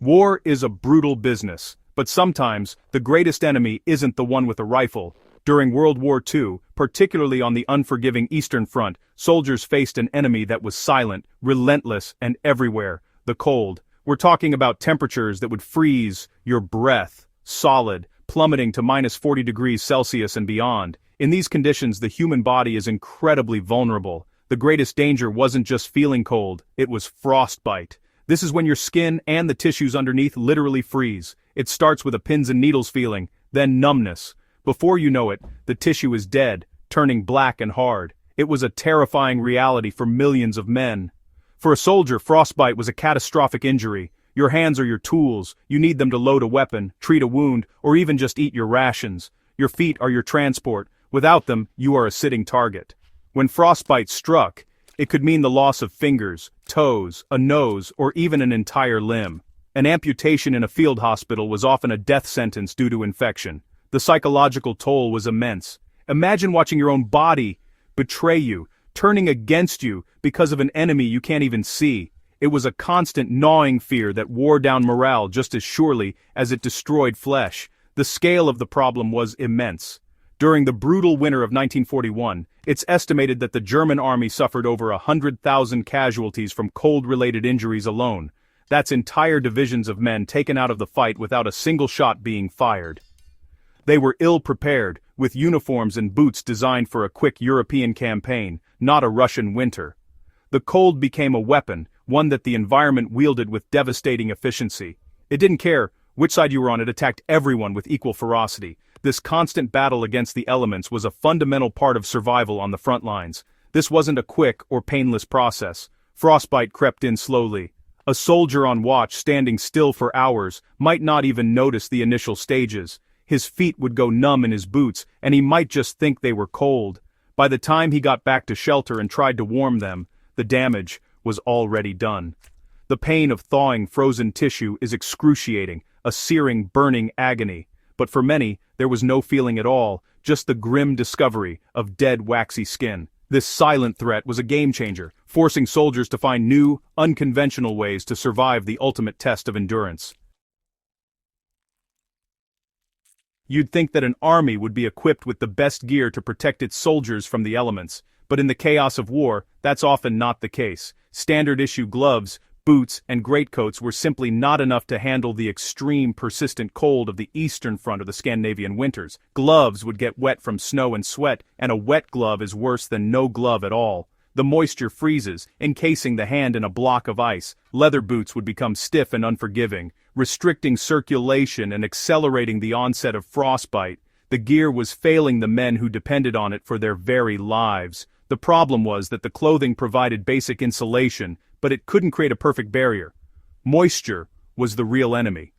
War is a brutal business, but sometimes the greatest enemy isn't the one with a rifle. During World War II, particularly on the unforgiving Eastern Front, soldiers faced an enemy that was silent, relentless, and everywhere: the cold. We're talking about temperatures that would freeze your breath, solid, plummeting to minus 40 degrees Celsius and beyond. In these conditions, the human body is incredibly vulnerable. The greatest danger wasn't just feeling cold, it was frostbite. This is when your skin and the tissues underneath literally freeze. It starts with a pins and needles feeling, then numbness. Before you know it, the tissue is dead, turning black and hard. It was a terrifying reality for millions of men. For a soldier, frostbite was a catastrophic injury. Your hands are your tools. You need them to load a weapon, treat a wound, or even just eat your rations. Your feet are your transport. Without them, you are a sitting target. When frostbite struck, it could mean the loss of fingers, toes, a nose, or even an entire limb. An amputation in a field hospital was often a death sentence due to infection. The psychological toll was immense. Imagine watching your own body betray you, turning against you because of an enemy you can't even see. It was a constant gnawing fear that wore down morale just as surely as it destroyed flesh. The scale of the problem was immense. During the brutal winter of 1941, it's estimated that the German army suffered over 100,000 casualties from cold-related injuries alone. That's entire divisions of men taken out of the fight without a single shot being fired. They were ill-prepared, with uniforms and boots designed for a quick European campaign, not a Russian winter. The cold became a weapon, one that the environment wielded with devastating efficiency. It didn't care which side you were on, it attacked everyone with equal ferocity. This constant battle against the elements was a fundamental part of survival on the front lines. This wasn't a quick or painless process. Frostbite crept in slowly. A soldier on watch standing still for hours might not even notice the initial stages. His feet would go numb in his boots, and he might just think they were cold. By the time he got back to shelter and tried to warm them, the damage was already done. The pain of thawing frozen tissue is excruciating, a searing, burning agony. But for many, there was no feeling at all, just the grim discovery of dead waxy skin. This silent threat was a game-changer, forcing soldiers to find new, unconventional ways to survive the ultimate test of endurance. You'd think that an army would be equipped with the best gear to protect its soldiers from the elements, but in the chaos of war, that's often not the case. Standard-issue gloves, boots, and greatcoats were simply not enough to handle the extreme, persistent cold of the Eastern Front of the Scandinavian winters. Gloves would get wet from snow and sweat, and a wet glove is worse than no glove at all. The moisture freezes, encasing the hand in a block of ice. Leather boots would become stiff and unforgiving, restricting circulation and accelerating the onset of frostbite. The gear was failing the men who depended on it for their very lives. The problem was that the clothing provided basic insulation, but it couldn't create a perfect barrier. Moisture was the real enemy.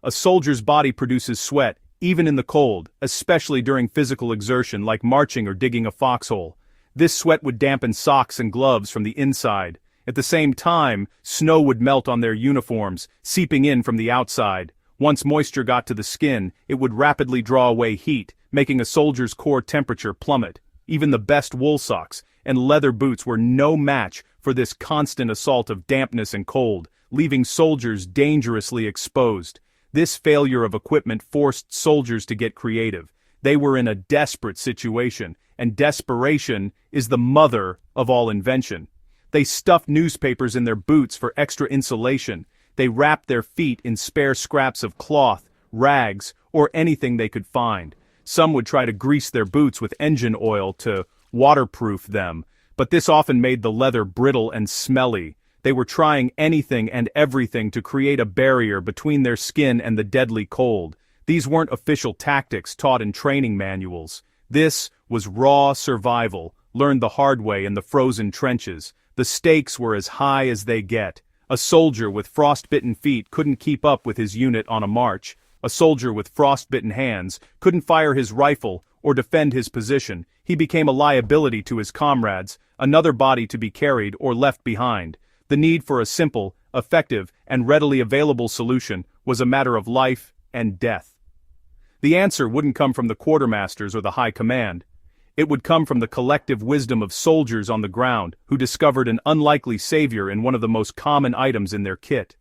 A soldier's body produces sweat, even in the cold, especially during physical exertion like marching or digging a foxhole. This sweat would dampen socks and gloves from the inside. At the same time, snow would melt on their uniforms, seeping in from the outside. Once moisture got to the skin, it would rapidly draw away heat, making a soldier's core temperature plummet. Even the best wool socks and leather boots were no match for this constant assault of dampness and cold, leaving soldiers dangerously exposed. This failure of equipment forced soldiers to get creative. They were in a desperate situation, and desperation is the mother of all invention. They stuffed newspapers in their boots for extra insulation. They wrapped their feet in spare scraps of cloth, rags, or anything they could find. Some would try to grease their boots with engine oil to waterproof them, but this often made the leather brittle and smelly. They were trying anything and everything to create a barrier between their skin and the deadly cold. These weren't official tactics taught in training manuals. This was raw survival, learned the hard way in the frozen trenches. The stakes were as high as they get. A soldier with frostbitten feet couldn't keep up with his unit on a march. A soldier with frostbitten hands couldn't fire his rifle or defend his position. He became a liability to his comrades, another body to be carried or left behind. The need for a simple, effective, and readily available solution was a matter of life and death. The answer wouldn't come from the quartermasters or the high command. It would come from the collective wisdom of soldiers on the ground who discovered an unlikely savior in one of the most common items in their kit.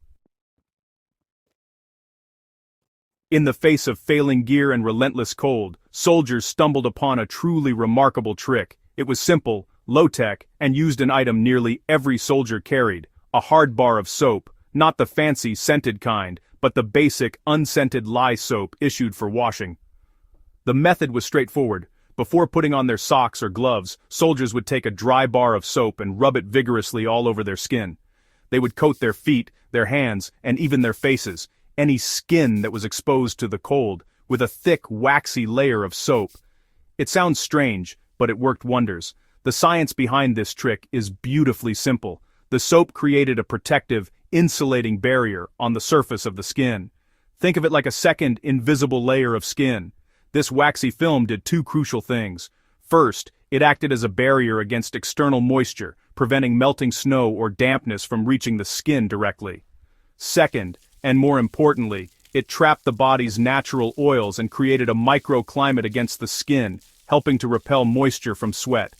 In the face of failing gear and relentless cold, soldiers stumbled upon a truly remarkable trick. It was simple, low-tech, and used an item nearly every soldier carried: a hard bar of soap, not the fancy scented kind, but the basic unscented lye soap issued for washing. The method was straightforward. Before putting on their socks or gloves, soldiers would take a dry bar of soap and rub it vigorously all over their skin. They would coat their feet, their hands, and even their faces, any skin that was exposed to the cold, with a thick, waxy layer of soap. It sounds strange, but it worked wonders. The science behind this trick is beautifully simple. The soap created a protective, insulating barrier on the surface of the skin. Think of it like a second, invisible layer of skin. This waxy film did two crucial things. First, it acted as a barrier against external moisture, preventing melting snow or dampness from reaching the skin directly. Second, and more importantly, it trapped the body's natural oils and created a microclimate against the skin, helping to repel moisture from sweat.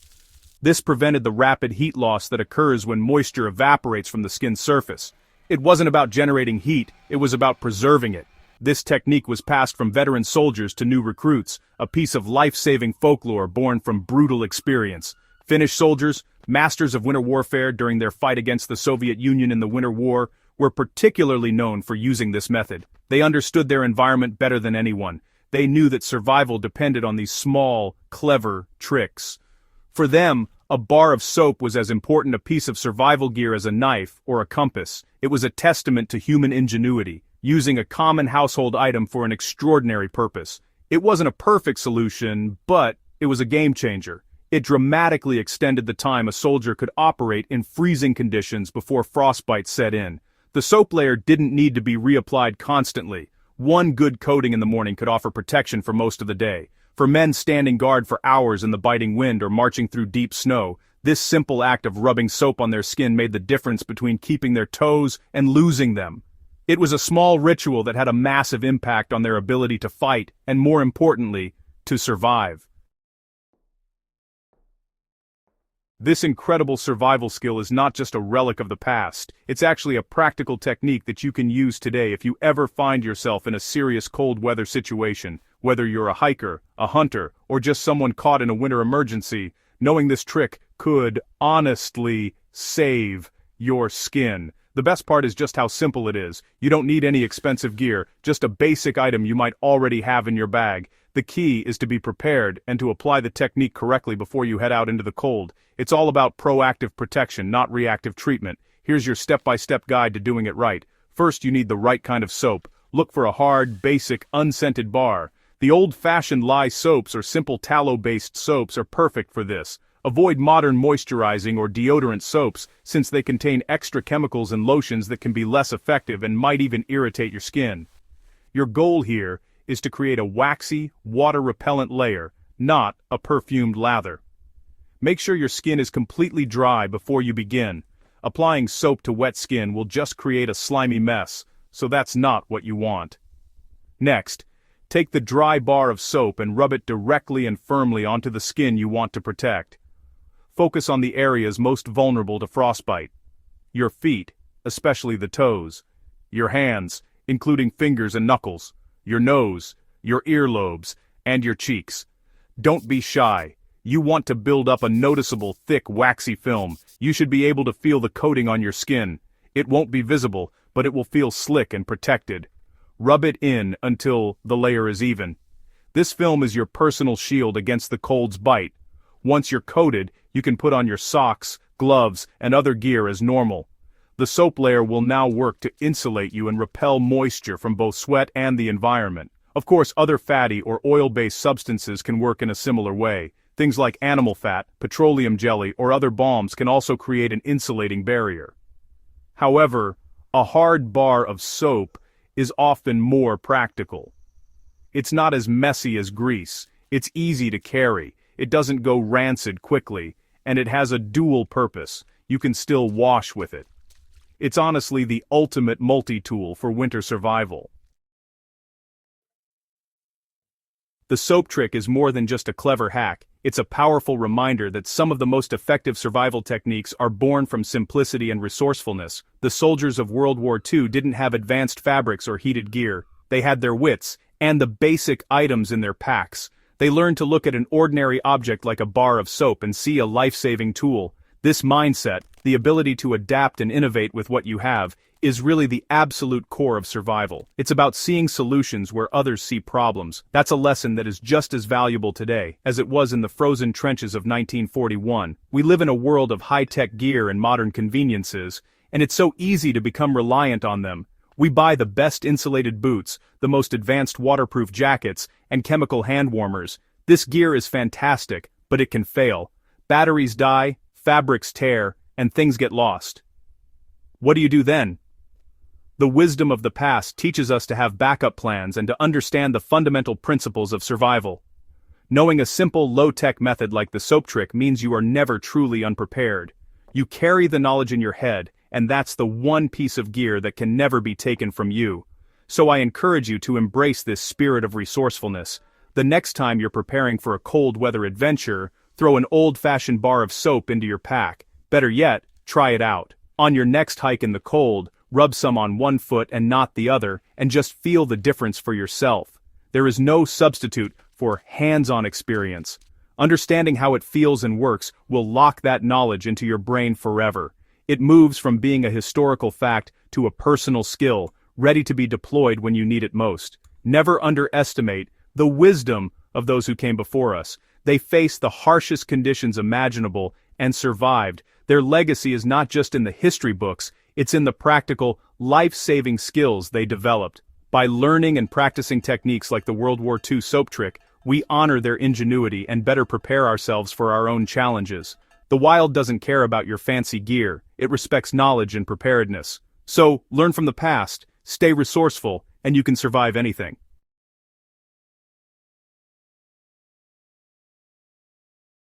This prevented the rapid heat loss that occurs when moisture evaporates from the skin's surface. It wasn't about generating heat, it was about preserving it. This technique was passed from veteran soldiers to new recruits, a piece of life-saving folklore born from brutal experience. Finnish soldiers, masters of winter warfare during their fight against the Soviet Union in the Winter War, were particularly known for using this method. They understood their environment better than anyone. They knew that survival depended on these small, clever tricks. For them, a bar of soap was as important a piece of survival gear as a knife or a compass. It was a testament to human ingenuity, using a common household item for an extraordinary purpose. It wasn't a perfect solution, but it was a game changer. It dramatically extended the time a soldier could operate in freezing conditions before frostbite set in. The soap layer didn't need to be reapplied constantly. One good coating in the morning could offer protection for most of the day. For men standing guard for hours in the biting wind or marching through deep snow, this simple act of rubbing soap on their skin made the difference between keeping their toes and losing them. It was a small ritual that had a massive impact on their ability to fight and, more importantly, to survive. This incredible survival skill is not just a relic of the past, it's actually a practical technique that you can use today if you ever find yourself in a serious cold weather situation. Whether you're a hiker, a hunter, or just someone caught in a winter emergency, knowing this trick could honestly save your skin. The best part is just how simple it is. You don't need any expensive gear, just a basic item you might already have in your bag. The key is to be prepared and to apply the technique correctly before you head out into the cold. It's all about proactive protection, not reactive treatment. Here's your step-by-step guide to doing it right. First, you need the right kind of soap. Look for a hard, basic, unscented bar. The old-fashioned lye soaps or simple tallow-based soaps are perfect for this. Avoid modern moisturizing or deodorant soaps, since they contain extra chemicals and lotions that can be less effective and might even irritate your skin. Your goal here is to create a waxy, water-repellent layer, not a perfumed lather. Make sure your skin is completely dry before you begin. Applying soap to wet skin will just create a slimy mess, so that's not what you want. Next, take the dry bar of soap and rub it directly and firmly onto the skin you want to protect. Focus on the areas most vulnerable to frostbite. Your feet, especially the toes. Your hands, including fingers and knuckles. Your nose, your earlobes, and your cheeks. Don't be shy. You want to build up a noticeable, thick, waxy film. You should be able to feel the coating on your skin. It won't be visible, but it will feel slick and protected. Rub it in until the layer is even. This film is your personal shield against the cold's bite. Once you're coated, you can put on your socks, gloves, and other gear as normal. The soap layer will now work to insulate you and repel moisture from both sweat and the environment. Of course, other fatty or oil-based substances can work in a similar way. Things like animal fat, petroleum jelly, or other balms can also create an insulating barrier. However, a hard bar of soap is often more practical. It's not as messy as grease, it's easy to carry, it doesn't go rancid quickly, and it has a dual purpose. You can still wash with it. It's honestly the ultimate multi-tool for winter survival. The soap trick is more than just a clever hack, it's a powerful reminder that some of the most effective survival techniques are born from simplicity and resourcefulness. The soldiers of World War II didn't have advanced fabrics or heated gear, they had their wits, and the basic items in their packs. They learned to look at an ordinary object like a bar of soap and see a life-saving tool. This mindset, the ability to adapt and innovate with what you have, is really the absolute core of survival. It's about seeing solutions where others see problems. That's a lesson that is just as valuable today as it was in the frozen trenches of 1941. We live in a world of high-tech gear and modern conveniences, and it's so easy to become reliant on them. We buy the best insulated boots, the most advanced waterproof jackets, and chemical hand warmers. This gear is fantastic, but it can fail. Batteries die, fabrics tear, and things get lost. What do you do then? The wisdom of the past teaches us to have backup plans and to understand the fundamental principles of survival. Knowing a simple, low-tech method like the soap trick means you are never truly unprepared. You carry the knowledge in your head, and that's the one piece of gear that can never be taken from you. So I encourage you to embrace this spirit of resourcefulness. The next time you're preparing for a cold-weather adventure, throw an old-fashioned bar of soap into your pack. Better yet, try it out. On your next hike in the cold, rub some on one foot and not the other, and just feel the difference for yourself. There is no substitute for hands-on experience. Understanding how it feels and works will lock that knowledge into your brain forever. It moves from being a historical fact to a personal skill, ready to be deployed when you need it most. Never underestimate the wisdom of those who came before us. They faced the harshest conditions imaginable and survived. Their legacy is not just in the history books, it's in the practical, life-saving skills they developed. By learning and practicing techniques like the World War II soap trick, we honor their ingenuity and better prepare ourselves for our own challenges. The wild doesn't care about your fancy gear, it respects knowledge and preparedness. So, learn from the past, stay resourceful, and you can survive anything.